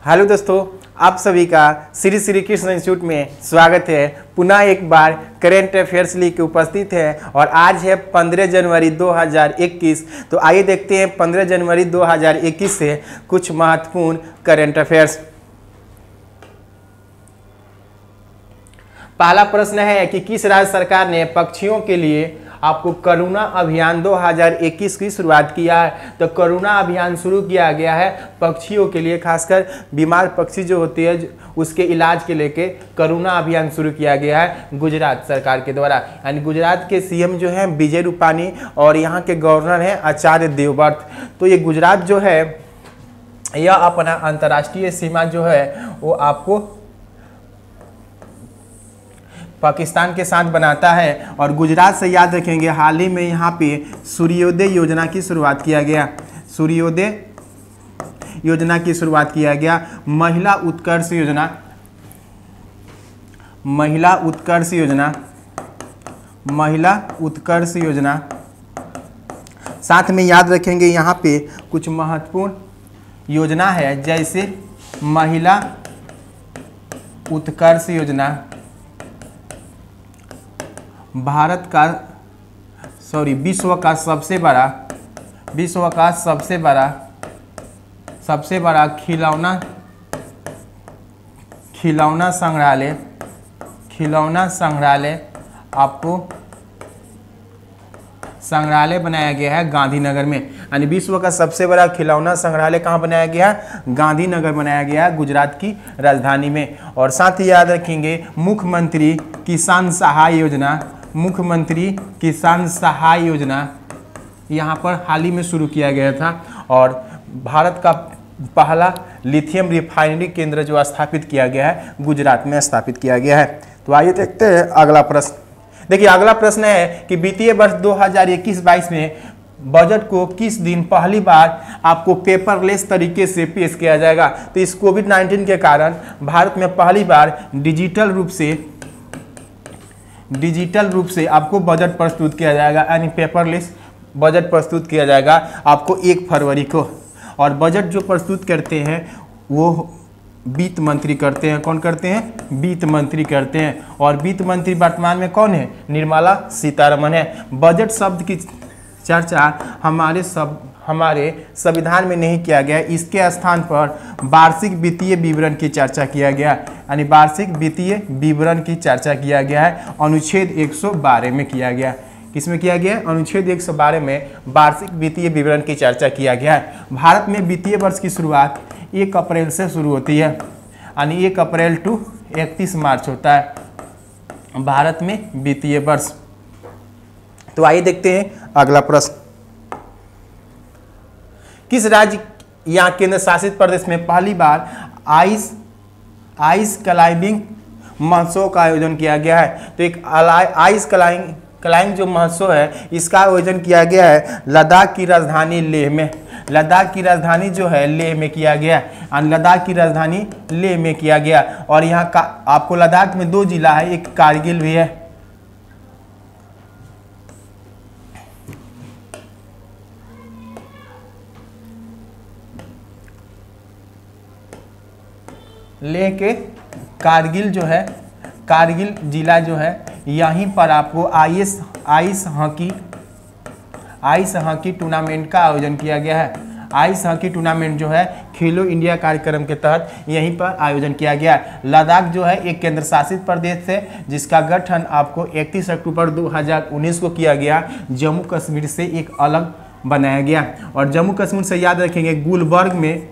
Hello दोस्तों, आप सभी का श्री श्री कृष्ण इंस्टीट्यूट में स्वागत है। पुनः एक बार करेंट अफेयर्स लेकर उपस्थित है और आज है 15 जनवरी 2021। तो आइए देखते हैं 15 जनवरी 2021 से कुछ महत्वपूर्ण करेंट अफेयर्स। पहला प्रश्न है कि किस राज्य सरकार ने पक्षियों के लिए आपको करुणा अभियान 2021 की शुरुआत किया है। तो करुणा अभियान शुरू किया गया है पक्षियों के लिए, खासकर बीमार पक्षी जो होती है उसके इलाज के लेके करुणा अभियान शुरू किया गया है गुजरात सरकार के द्वारा। यानी गुजरात के सीएम जो है विजय रूपानी और यहाँ के गवर्नर हैं आचार्य देवव्रत। तो ये गुजरात जो है यह अपना अंतर्राष्ट्रीय सीमा जो है वो आपको पाकिस्तान के साथ बनाता है। और गुजरात से याद रखेंगे हाल ही में यहाँ पे सूर्योदय योजना की शुरुआत किया गया। सूर्योदय योजना की शुरुआत किया गया। महिला उत्कर्ष योजना, महिला उत्कर्ष योजना, महिला उत्कर्ष योजना। साथ में याद रखेंगे यहाँ पे कुछ महत्वपूर्ण योजना है जैसे महिला उत्कर्ष योजना, विश्व का सबसे बड़ा खिलौना संग्रहालय आपको संग्रहालय बनाया गया है गांधीनगर में। यानी विश्व का सबसे बड़ा खिलौना संग्रहालय कहाँ बनाया गया है? गांधीनगर बनाया गया है, गुजरात की राजधानी में। और साथ ही याद रखेंगे मुख्यमंत्री किसान सहाय योजना, मुख्यमंत्री किसान सहाय योजना यहाँ पर हाल ही में शुरू किया गया था। और भारत का पहला लिथियम रिफाइनरी केंद्र जो स्थापित किया गया है गुजरात में स्थापित किया गया है। तो आइए देखते हैं अगला प्रश्न। देखिए अगला प्रश्न है कि वित्तीय वर्ष 2021-22 में बजट को किस दिन पहली बार आपको पेपरलेस तरीके से पेश किया जाएगा। तो इस कोविड-19 के कारण भारत में पहली बार डिजिटल रूप से आपको बजट प्रस्तुत किया जाएगा। यानी पेपरलेस बजट प्रस्तुत किया जाएगा आपको 1 फरवरी को। और बजट जो प्रस्तुत करते हैं वो वित्त मंत्री करते हैं। कौन करते हैं? वित्त मंत्री करते हैं। और वित्त मंत्री वर्तमान में कौन है? निर्मला सीतारमण है। बजट शब्द की चर्चा हमारे संविधान में नहीं किया गया, इसके स्थान पर वार्षिक वित्तीय विवरण की चर्चा किया गया। यानी वार्षिक वित्तीय विवरण की चर्चा किया गया है अनुच्छेद 112 में किया गया। किसमें किया गया? अनुच्छेद 112 में वार्षिक वित्तीय विवरण की चर्चा किया गया है। भारत में वित्तीय वर्ष की शुरुआत 1 अप्रैल से शुरू होती है। यानी 1 अप्रैल टू 31 मार्च होता है भारत में वित्तीय वर्ष। तो आइए देखते हैं अगला प्रश्न। किस राज्य या केंद्र शासित प्रदेश में पहली बार आइस क्लाइंबिंग महोत्सव का आयोजन किया गया है? तो एक आइस क्लाइंब जो महोत्सव है इसका आयोजन किया गया है लद्दाख की राजधानी लेह में। लद्दाख की राजधानी जो है लेह में किया गया। लद्दाख की राजधानी लेह में किया गया। और यहाँ का आपको लद्दाख में 2 जिला है, एक कारगिल भी है। लेह के कारगिल जो है, कारगिल जिला जो है यहीं पर आपको आइस हॉकी टूर्नामेंट का आयोजन किया गया है। आइस हॉकी टूर्नामेंट जो है खेलो इंडिया कार्यक्रम के तहत यहीं पर आयोजन किया गया है। लद्दाख जो है एक केंद्र शासित प्रदेश है जिसका गठन आपको 31 अक्टूबर 2019 को किया गया। जम्मू कश्मीर से एक अलग बनाया गया। और जम्मू कश्मीर से याद रखेंगे गुलबर्ग में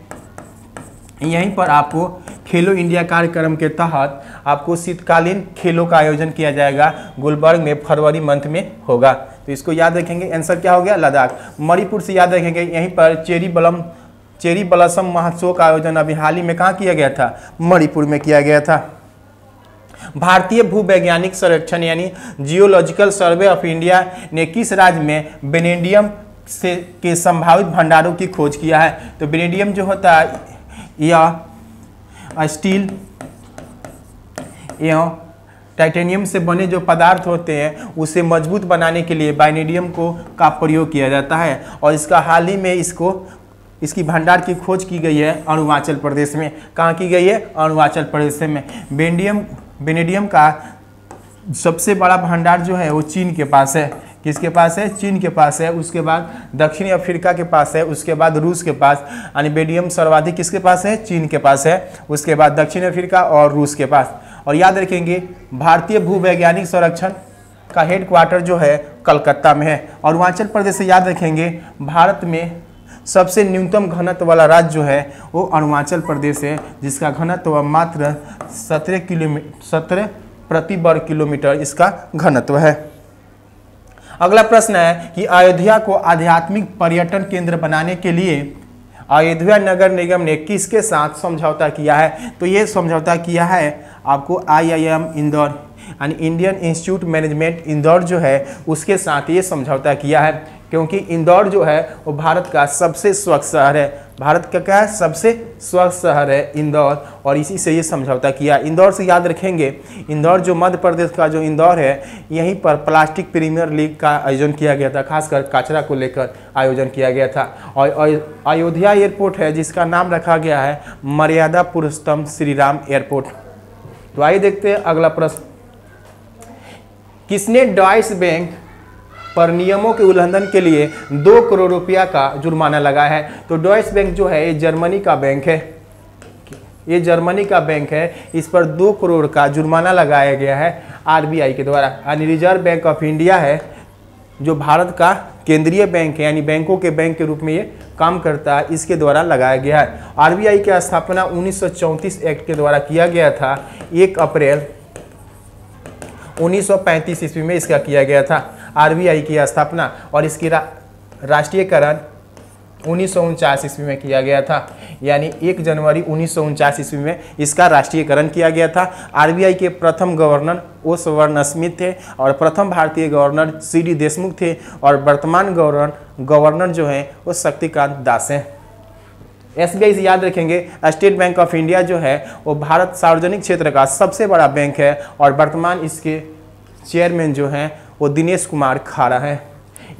यहीं पर आपको खेलो इंडिया कार्यक्रम के तहत आपको शीतकालीन खेलों का आयोजन किया जाएगा। गुलबर्ग में फरवरी मंथ में होगा। तो इसको याद रखेंगे। आंसर क्या हो गया? लद्दाख। मणिपुर से याद रखेंगे यहीं पर चेरी ब्लॉसम महोत्सव का आयोजन अभी हाल ही में कहाँ किया गया था? मणिपुर में किया गया था। भारतीय भूवैज्ञानिक सर्वेक्षण यानी जियोलॉजिकल सर्वे ऑफ इंडिया ने किस राज्य में वेनेडियम के संभावित भंडारों की खोज किया है? तो वेनेडियम जो होता है यह स्टील एवं टाइटेनियम से बने जो पदार्थ होते हैं उसे मजबूत बनाने के लिए वानेडियम का प्रयोग किया जाता है। और इसका हाल ही में इसकी भंडार की खोज की गई है अरुणाचल प्रदेश में। कहाँ की गई है? अरुणाचल प्रदेश में। वेनेडियम का सबसे बड़ा भंडार जो है वो चीन के पास है। किसके पास है? चीन के पास है। उसके बाद दक्षिणी अफ्रीका के पास है। उसके बाद रूस के पास। यानी वेनेडियम सर्वाधिक किसके पास है? चीन के पास है। उसके बाद दक्षिण अफ्रीका और रूस के पास। और याद रखेंगे भारतीय भूवैज्ञानिक संरक्षण का हेडक्वार्टर जो है कलकत्ता में है। और अरुणाचल प्रदेश से याद रखेंगे भारत में सबसे न्यूनतम घनत्व वाला राज्य जो है वो अरुणाचल प्रदेश है, जिसका घनत्व मात्र 17 प्रति वर्ग किलोमीटर इसका घनत्व है। अगला प्रश्न है कि अयोध्या को आध्यात्मिक पर्यटन केंद्र बनाने के लिए अयोध्या नगर निगम ने किसके साथ समझौता किया है? तो ये समझौता किया है आपको IIM इंदौर यानी इंडियन इंस्टीट्यूट मैनेजमेंट इंदौर जो है उसके साथ ये समझौता किया है, क्योंकि इंदौर जो है वो भारत का सबसे स्वच्छ शहर है। भारत का क्या है? सबसे स्वच्छ शहर है इंदौर, और इसी से ये समझौता किया। इंदौर से याद रखेंगे, इंदौर जो मध्य प्रदेश का जो इंदौर है, यहीं पर प्लास्टिक प्रीमियर लीग का आयोजन किया गया था, खासकर कचरा को लेकर आयोजन किया गया था। और अयोध्या एयरपोर्ट है जिसका नाम रखा गया है मर्यादा पुरुषोत्तम श्री राम एयरपोर्ट। तो आइए देखते हैं अगला प्रश्न। किसने डॉइश बैंक पर नियमों के उल्लंघन के लिए 2 करोड़ रुपया का जुर्माना लगाया है? तो डॉइश बैंक जो है ये जर्मनी का बैंक है, ये जर्मनी का बैंक है। इस पर 2 करोड़ का जुर्माना लगाया गया है RBI के द्वारा। यानी रिजर्व बैंक ऑफ इंडिया है जो भारत का केंद्रीय बैंक है, यानी बैंकों के बैंक के रूप में ये काम करता है, इसके द्वारा लगाया गया है। RBI की स्थापना 1934 एक्ट के द्वारा किया गया था। 1 अप्रैल 1935 ईस्वी में इसका किया गया था RBI की स्थापना, और इसकी राष्ट्रीयकरण 1949 ईस्वी में किया गया था। यानी 1 जनवरी 1949 ईस्वी में इसका राष्ट्रीयकरण किया गया था। RBI के प्रथम गवर्नर ओ स्वर्ण स्मिथ थे, और प्रथम भारतीय गवर्नर CD देशमुख थे, और वर्तमान गवर्नर जो हैं वो शक्तिकांत दास हैं। SBI से याद रखेंगे, स्टेट बैंक ऑफ इंडिया जो है वो भारत सार्वजनिक क्षेत्र का सबसे बड़ा बैंक है, और वर्तमान इसके चेयरमैन जो हैं वो दिनेश कुमार खारा हैं।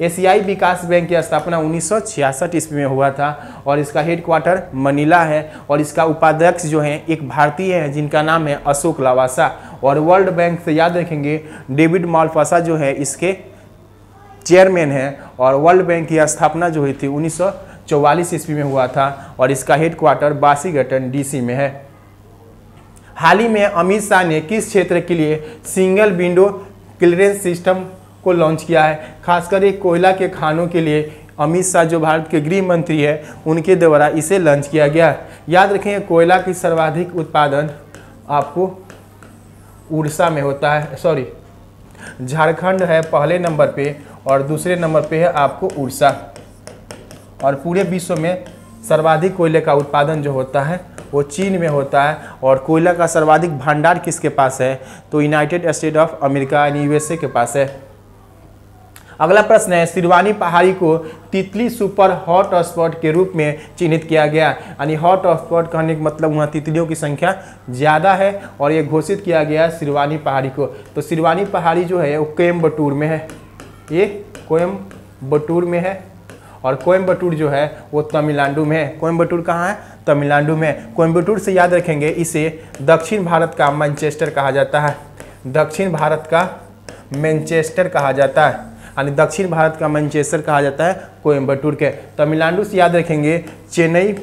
एशियाई विकास बैंक की स्थापना 1966 ईस्वी में हुआ था, और इसका हेडक्वार्टर मनीला है, और इसका उपाध्यक्ष जो हैं एक भारतीय हैं जिनका नाम है अशोक लावासा। और वर्ल्ड बैंक से याद रखेंगे डेविड मालपासा जो है इसके चेयरमैन हैं, और वर्ल्ड बैंक की स्थापना जो हुई थी 1944 ईस्वी में हुआ था, और इसका हेडक्वार्टर वाशिंगटन DC में है। हाल ही में अमित शाह ने किस क्षेत्र के लिए सिंगल विंडो क्लियरेंस सिस्टम को लॉन्च किया है? खासकर एक कोयला के खानों के लिए अमित शाह जो भारत के गृह मंत्री है उनके द्वारा इसे लॉन्च किया गया। याद रखें कोयला की सर्वाधिक उत्पादन आपको उड़ीसा में होता है, सॉरी झारखंड है पहले नंबर पे, और दूसरे नंबर पे है आपको उड़ीसा। और पूरे विश्व में सर्वाधिक कोयले का उत्पादन जो होता है वो चीन में होता है, और कोयला का सर्वाधिक भंडार किसके पास है? तो यूनाइटेड स्टेट ऑफ अमेरिका यानी USA के पास है। अगला प्रश्न है, सिरवानी पहाड़ी को तितली सुपर हॉट स्पॉट के रूप में चिन्हित किया गया। यानी हॉट स्पॉट कहने का मतलब वहाँ तितलियों की संख्या ज़्यादा है, और ये घोषित किया गया सिरवानी पहाड़ी को। तो सिरवानी पहाड़ी जो है वो कोयम्बटूर में है, ये कोयम्बटूर में है, और कोयम्बटूर जो है वो तमिलनाडु में है। कोयम्बटूर कहाँ है? तमिलनाडु में। कोयम्बटूर से याद रखेंगे इसे दक्षिण भारत का मैनचेस्टर कहा जाता है, दक्षिण भारत का मैनचेस्टर कहा जाता है, यानी दक्षिण भारत का मैनचेस्टर कहा जाता है कोयम्बटूर के। तमिलनाडु से याद रखेंगे चेन्नई,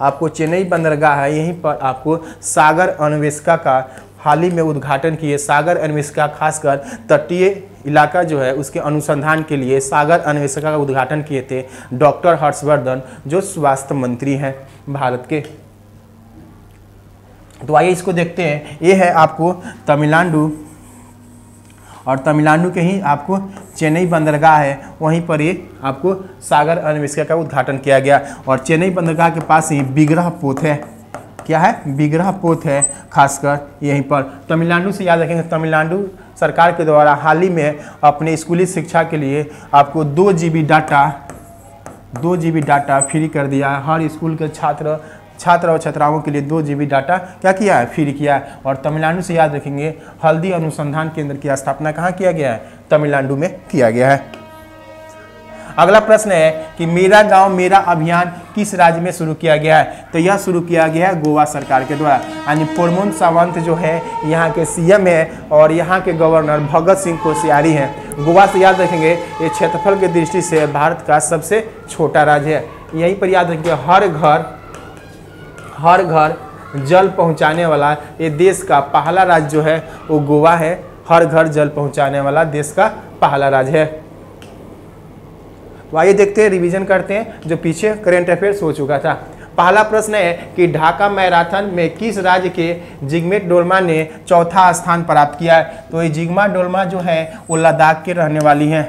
आपको चेन्नई बंदरगाह है, यहीं पर आपको सागर अन्वेषका का हाल ही में उद्घाटन किए। सागर अन्वेषका खासकर तटीय इलाका जो है उसके अनुसंधान के लिए सागर अन्वेषका का उद्घाटन किए थे डॉक्टर हर्षवर्धन जो स्वास्थ्य मंत्री हैं भारत के। तो आइए इसको देखते हैं। ये है आपको तमिलनाडु, और तमिलनाडु के ही आपको चेन्नई बंदरगाह है, वहीं पर ये आपको सागर अन्वेषका का उद्घाटन किया गया। और चेन्नई बंदरगाह के पास ही बिगरह पोत है, क्या है? बिगरह पोत है खासकर यहीं पर। तमिलनाडु से याद रखेंगे, तमिलनाडु सरकार के द्वारा हाल ही में अपने स्कूली शिक्षा के लिए आपको 2 GB डाटा फ्री कर दिया है। हर स्कूल के छात्र और छात्राओं के लिए 2 GB डाटा क्या किया है? फ्री किया है। और तमिलनाडु से याद रखेंगे हल्दी अनुसंधान केंद्र की स्थापना कहाँ किया गया है? तमिलनाडु में किया गया है। अगला प्रश्न है कि मेरा गांव मेरा अभियान किस राज्य में शुरू किया गया है? तो यह शुरू किया गया है गोवा सरकार के द्वारा। यानी प्रमोद सावंत जो है यहाँ के सीएम है और यहाँ के गवर्नर भगत सिंह कोश्यारी हैं। गोवा से याद रखेंगे ये क्षेत्रफल की दृष्टि से भारत का सबसे छोटा राज्य है। यहीं पर याद रखेंगे हर घर जल पहुँचाने वाला ये देश का पहला राज्य जो है वो गोवा है। हर घर जल पहुँचाने वाला देश का पहला राज्य है। तो आइए देखते हैं, रिवीजन करते हैं जो पीछे करंट अफेयर्स हो चुका था। पहला प्रश्न है कि ढाका मैराथन में किस राज्य के जिग्मेट डोलमा ने चौथा स्थान प्राप्त किया है? तो ये जिग्मा डोलमा जो है वो लद्दाख के रहने वाली हैं।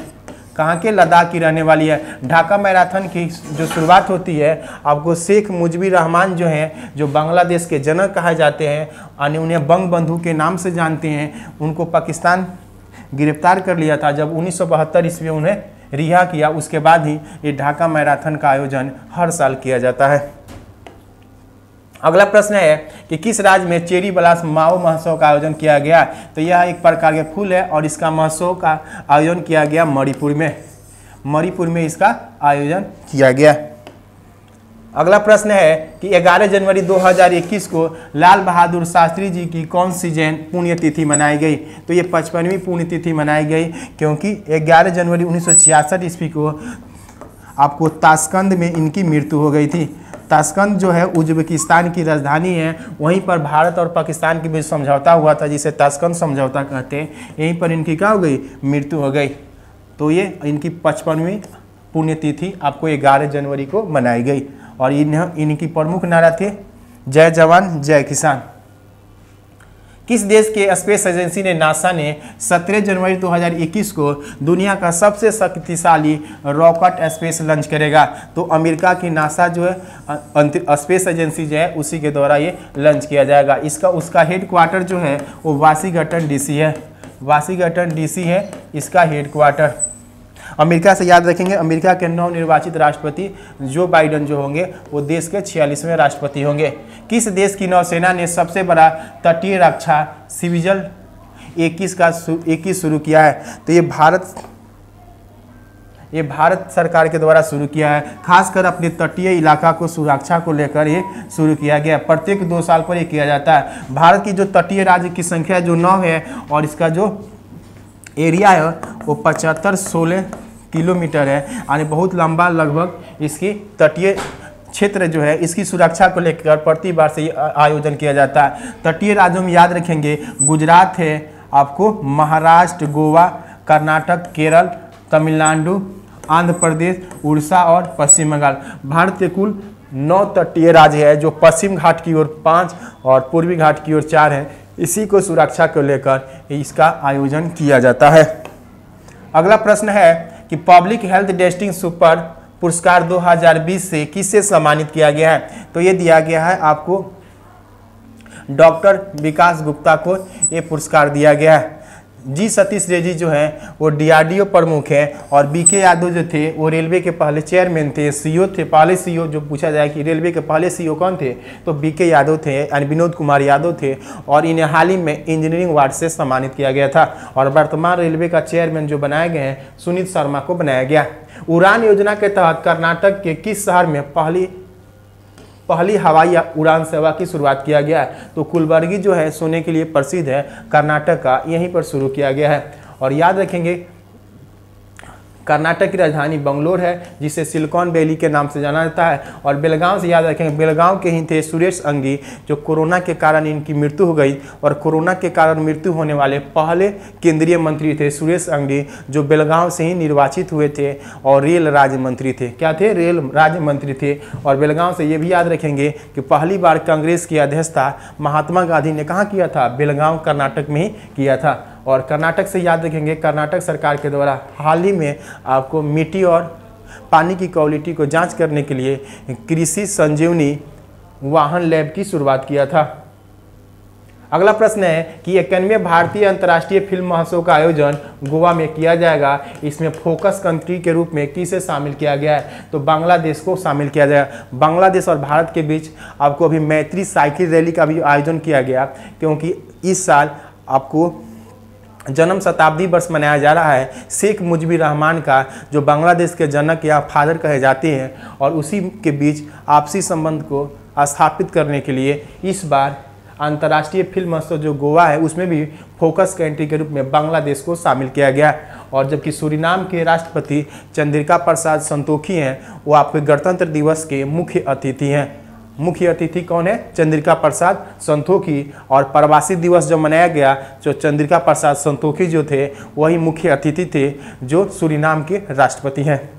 कहाँ के? लद्दाख की रहने वाली है। ढाका मैराथन की जो शुरुआत होती है आपको शेख मुजीबुर रहमान जो हैं, जो बांग्लादेश के जनक कहा जाते हैं, यानी उन्हें बंग बंधु के नाम से जानते हैं, उनको पाकिस्तान गिरफ्तार कर लिया था जब 1972 ईस्वी में उन्हें रिहा किया। उसके बाद ही ये ढाका मैराथन का आयोजन हर साल किया जाता है। अगला प्रश्न है कि किस राज्य में चेरी ब्लॉसम माओ महोत्सव का आयोजन किया गया? तो यह एक प्रकार के फूल है और इसका महोत्सव का आयोजन किया गया मणिपुर में इसका आयोजन किया गया। अगला प्रश्न है कि 11 जनवरी 2021 को लाल बहादुर शास्त्री जी की कौन सी पुण्यतिथि मनाई गई? तो ये 55वीं पुण्यतिथि मनाई गई क्योंकि 11 जनवरी 1966 ईस्वी को आपको ताशकंद में इनकी मृत्यु हो गई थी। ताशकंद जो है उज्बेकिस्तान की राजधानी है, वहीं पर भारत और पाकिस्तान के बीच समझौता हुआ था जिसे ताशकंद समझौता कहते हैं। यहीं पर इनकी क्या हो गई? मृत्यु हो गई। तो ये इनकी 55वीं पुण्यतिथि आपको 11 जनवरी को मनाई गई और इनकी प्रमुख नारा थे जय जवान जय किसान। किस देश के स्पेस एजेंसी ने नासा ने 17 जनवरी 2021 को दुनिया का सबसे शक्तिशाली रॉकेट स्पेस लॉन्च करेगा? तो अमेरिका की नासा जो है स्पेस एजेंसी जो है उसी के द्वारा ये लॉन्च किया जाएगा। उसका हेडक्वार्टर जो है वो वाशिंगटन डीसी है इसका हेडक्वार्टर। अमेरिका से याद रखेंगे, अमेरिका के नवनिर्वाचित राष्ट्रपति जो बाइडेन जो होंगे वो देश के 46वें राष्ट्रपति होंगे। किस देश की नौसेना ने सबसे बड़ा तटीय रक्षा सिविजल 21 शुरू किया है? तो ये भारत सरकार के द्वारा शुरू किया है। खासकर अपने तटीय इलाका को सुरक्षा को लेकर ये शुरू किया गया। प्रत्येक 2 साल पर ये किया जाता है। भारत की जो तटीय राज्य की संख्या जो 9 है और इसका जो एरिया है वो 75-16 किलोमीटर है, यानी बहुत लंबा। लगभग इसकी तटीय क्षेत्र जो है इसकी सुरक्षा को लेकर प्रति वर्ष आयोजन किया जाता है। तटीय राज्यों में याद रखेंगे गुजरात है, आपको महाराष्ट्र, गोवा, कर्नाटक, केरल, तमिलनाडु, आंध्र प्रदेश, उड़ीसा और पश्चिम बंगाल। भारत के कुल 9 तटीय राज्य है जो पश्चिम घाट की ओर 5 और पूर्वी घाट की ओर 4 है। इसी को सुरक्षा को लेकर इसका आयोजन किया जाता है। अगला प्रश्न है कि पब्लिक हेल्थ टेस्टिंग सुपर पुरस्कार 2020 से किससे सम्मानित किया गया है? तो ये दिया गया है आपको डॉक्टर विकास गुप्ता को ये पुरस्कार दिया गया है। जी सतीश रेड्डी जो हैं वो डीआरडीओ प्रमुख हैं और बीके यादव जो थे वो रेलवे के पहले चेयरमैन थे, सीईओ थे। पहले सीईओ जो पूछा जाए कि रेलवे के पहले सीईओ कौन थे तो बीके यादव थे, यानी विनोद कुमार यादव थे और इन्हें हाल ही में इंजीनियरिंग अवार्ड से सम्मानित किया गया था। और वर्तमान रेलवे का चेयरमैन जो बनाए गए हैं सुनीत शर्मा को बनाया गया। उड़ान योजना के तहत कर्नाटक के किस शहर में पहली हवाई उड़ान सेवा की शुरुआत किया गया है? तो कुलबर्गी जो है सोने के लिए प्रसिद्ध है कर्नाटक का, यहीं पर शुरू किया गया है। और याद रखेंगे कर्नाटक की राजधानी बंगलोर है जिसे सिलिकॉन वैली के नाम से जाना जाता है। और बेलगांव से याद रखेंगे बेलगांव के ही थे सुरेश अंगी जो कोरोना के कारण इनकी मृत्यु हो गई और कोरोना के कारण मृत्यु होने वाले पहले केंद्रीय मंत्री थे सुरेश अंगी जो बेलगांव से ही निर्वाचित हुए थे और रेल राज्य मंत्री थे। क्या थे? रेल राज्य मंत्री थे। और बेलगांव से ये भी याद रखेंगे कि पहली बार कांग्रेस की अध्यक्षता महात्मा गांधी ने कहाँ किया था? बेलगांव कर्नाटक में ही किया था। और कर्नाटक से याद रखेंगे कर्नाटक सरकार के द्वारा हाल ही में आपको मिट्टी और पानी की क्वालिटी को जांच करने के लिए कृषि संजीवनी वाहन लैब की शुरुआत किया था। अगला प्रश्न है कि 91वें भारतीय अंतर्राष्ट्रीय फिल्म महोत्सव का आयोजन गोवा में किया जाएगा। इसमें फोकस कंट्री के रूप में किसे शामिल किया गया है? तो बांग्लादेश को शामिल किया जाएगा। बांग्लादेश और भारत के बीच आपको अभी मैत्री साइकिल रैली का भी आयोजन किया गया क्योंकि इस साल आपको जन्म शताब्दी वर्ष मनाया जा रहा है शेख मुजीबुर रहमान का, जो बांग्लादेश के जनक या फादर कहे जाते हैं। और उसी के बीच आपसी संबंध को स्थापित करने के लिए इस बार अंतर्राष्ट्रीय फिल्म महोत्सव जो गोवा है उसमें भी फोकस कंट्री के रूप में बांग्लादेश को शामिल किया गया। और जबकि सूरीनाम के राष्ट्रपति चंद्रिका प्रसाद संतोखी हैं, वो आपके गणतंत्र दिवस के मुख्य अतिथि हैं। मुख्य अतिथि कौन है? चंद्रिका प्रसाद संतोखी। और प्रवासी दिवस जब मनाया गया तो चंद्रिका प्रसाद संतोखी जो थे वही मुख्य अतिथि थे, जो सूरीनाम के राष्ट्रपति हैं।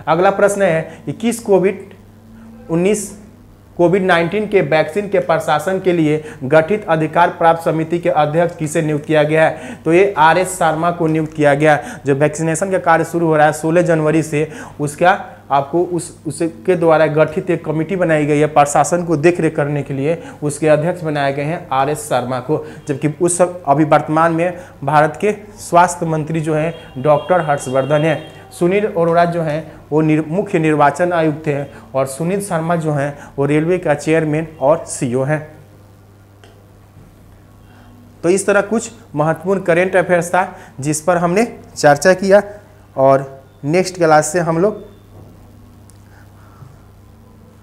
अगला प्रश्न है कि किस कोविड-19 के वैक्सीन के प्रशासन के लिए गठित अधिकार प्राप्त समिति के अध्यक्ष किसे नियुक्त किया गया है? तो ये आर.एस. शर्मा को नियुक्त किया गया। जो वैक्सीनेशन का कार्य शुरू हो रहा है 16 जनवरी से, उसका आपको उसके द्वारा गठित एक कमेटी बनाई गई है प्रशासन को देखरेख करने के लिए। उसके अध्यक्ष बनाए गए हैं आर.एस. शर्मा को। जबकि उस अभी वर्तमान में भारत के स्वास्थ्य मंत्री जो हैं डॉक्टर हर्षवर्धन हैं। सुनील अरोड़ा जो हैं वो मुख्य निर्वाचन आयुक्त हैं। और सुनील शर्मा जो हैं वो रेलवे का चेयरमैन और सीईओ हैं। तो इस तरह कुछ महत्वपूर्ण करेंट अफेयर्स था जिस पर हमने चर्चा किया। और नेक्स्ट क्लास से हम लोग